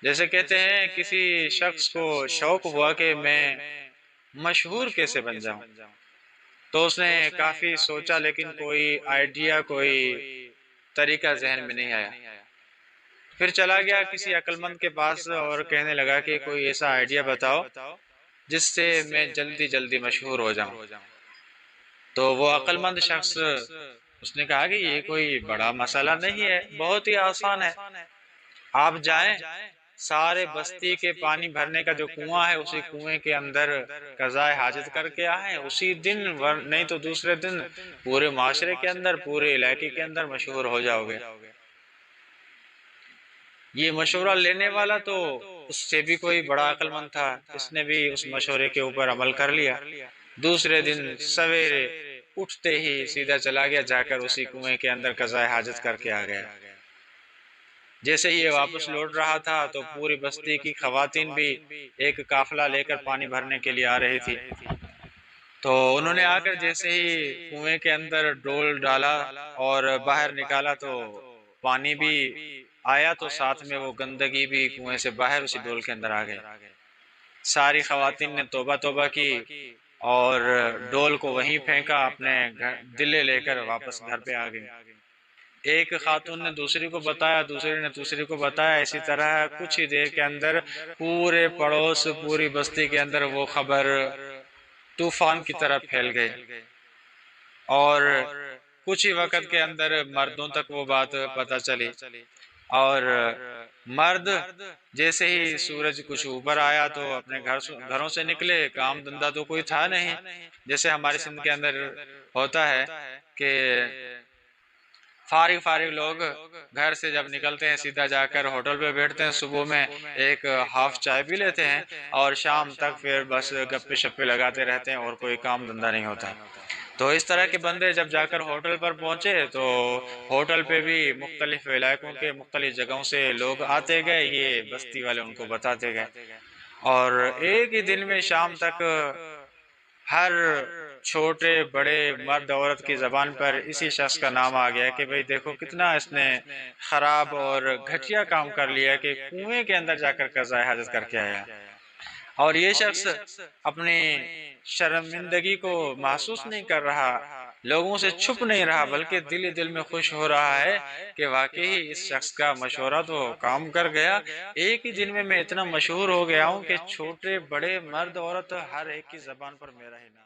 جیسے کہتے ہیں کسی شخص کو شوق ہوا کہ میں مشہور کیسے بن جاؤں، تو اس نے کافی سوچا لیکن کوئی آئیڈیا، کوئی طریقہ ذہن میں نہیں آیا۔ پھر چلا گیا کسی عقل مند کے پاس اور کہنے لگا کہ کوئی ایسا آئیڈیا بتاؤ جس سے میں جلدی جلدی مشہور ہو جاؤں۔ تو وہ عقل مند شخص اس نے کہا کہ یہ کوئی بڑا مسئلہ نہیں ہے، بہت ہی آسان ہے۔ آپ جائیں، سارے بستی کے پانی بھرنے کا جو کنواں ہے اسی کنویں کے اندر قضائے حاجت کر کے آئیں، اسی دن نہیں تو دوسرے دن پورے معاشرے کے اندر، پورے علاقے کے اندر مشہور ہو جاؤ گے۔ یہ مشورہ لینے والا تو اس سے بھی کوئی بڑا عقل مند تھا، اس نے بھی اس مشورے کے اوپر عمل کر لیا۔ دوسرے دن سویرے اٹھتے ہی سیدھا چلا گیا، جا کر اسی کنویں کے اندر قضائے حاجت کر کے آ گیا۔ جیسے ہی یہ واپس لوٹ رہا تھا تو پوری بستی کی خواتین بھی ایک قافلہ لے کر پانی بھرنے کے لیے آ رہی تھی۔ تو انہوں نے آ کر جیسے ہی کنویں کے اندر ڈول ڈالا اور باہر نکالا تو پانی بھی آیا، تو ساتھ میں وہ گندگی بھی کنویں سے باہر اسی ڈول کے اندر آ گئی۔ ساری خواتین نے توبہ توبہ کی اور ڈول کو وہیں پھینکا، اپنے دلے لے کر واپس گھر پہ آ گئی۔ ایک خاتون نے دوسری کو بتایا، دوسری نے تیسری کو بتایا، اسی طرح کچھ ہی دیر کے اندر پورے پڑوس، پوری بستی کے اندر وہ خبر طوفان کی طرح پھیل گئی، اور کچھ ہی وقت کے اندر مردوں تک وہ بات پتہ چلی، اور مرد جیسے ہی سورج کچھ اوپر آیا تو اپنے گھروں سے نکلے، کام دھندہ تو کوئی تھا نہیں، جیسے ہمارے سندھ کے اندر ہوتا ہے کہ فارغ لوگ گھر سے جب نکلتے ہیں سیدھا جا کر ہوٹل پہ بیٹھتے ہیں، صبح میں ایک ہاف چائے پی لیتے ہیں اور شام تک پھر بس گپے شپے لگاتے رہتے ہیں اور کوئی کام دھندہ نہیں ہوتا۔ تو اس طرح کے بندے جب جا کر ہوٹل پر پہنچے تو ہوٹل پہ بھی مختلف علاقوں کے مختلف جگہوں سے لوگ آتے گئے، یہ بستی والے ان کو بتاتے گئے، اور ایک ہی دن میں شام تک ہر چھوٹے بڑے مرد عورت کی زبان پر اسی شخص کا نام آ گیا کہ بھئی دیکھو کتنا اس نے خراب اور گھٹیا کام کر لیا کہ کنویں کے اندر جا کر قضائے حاجت کر کے آیا۔ اور یہ شخص اپنی شرمندگی کو محسوس نہیں کر رہا، لوگوں سے چھپ نہیں رہا، بلکہ دل ہی دل میں خوش ہو رہا ہے کہ واقعی اس شخص کا مشورہ تو کام کر گیا، ایک ہی دن میں اتنا مشہور ہو گیا ہوں کہ چھوٹے بڑے مرد عورت ہر ایک کی زبان پر میرا ہی نام